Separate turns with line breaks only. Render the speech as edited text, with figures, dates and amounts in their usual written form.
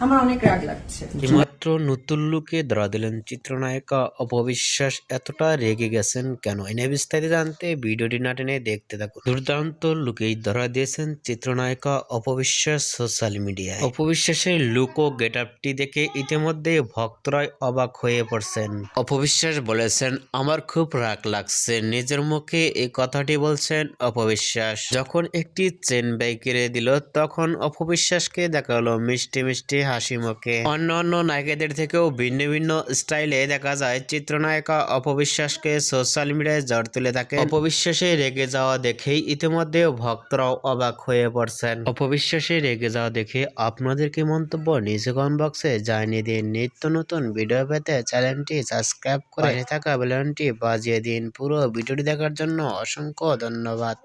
আমার অনেক রাগ লাগছে।
এইমাত্র নতুন লুকে ধরা দিলেন চিত্রনায়িকা অপবিশ্বাস। এতটা রেগে গেছেন কেন? এনে বিস্তারিত জানতে ভিডিওটি না টেনে দেখতে থাকুন। দুর্দান্ত লুকেই ধরা দিয়েছেন চিত্রনায়িকা অপবিশ্বাস সোশ্যাল মিডিয়ায়। অপবিশ্বাসের লুক ও গেটআপটি দেখে ইতিমধ্যে ভক্তরাই অবাক হয়ে পড়ছেন। অপবিশ্বাস বলেছেন, আমার খুব রাগ লাগছে। নিজের মুখে এই কথাটি বলছেন অপবিশ্বাস। যখন একটি চেন ব্যাগ কিনে দিল তখন অপবিশ্বাসকে দেখা হলো মিষ্টি মিষ্টি হাসি মুখে। অন্যান্য নায়িকাদের থেকেও ভিন্ন ভিন্ন স্টাইলে দেখা যায় চিত্রনায়িকা অপবিশ্বাসকে সোশ্যাল মিডিয়ায় ঝড় তুলে থাকে। অপবিশ্বাসে রেগে যাওয়া দেখেই ইতিমধ্যে ভক্তরাও অবাক হয়ে পড়ছেন। অপবিশ্বাসে রেগে যাওয়া দেখে আপনাদের কি মন্তব্য নিচে কমেন্ট বক্সে জানিয়ে দিন। নিত্য নতুন ভিডিও পেতে চ্যানেলটি সাবস্ক্রাইব করে পাশে থাকা বেল আইকনটি বাজিয়ে দিন। পুরো ভিডিওটি দেখার জন্য অসংখ্য ধন্যবাদ।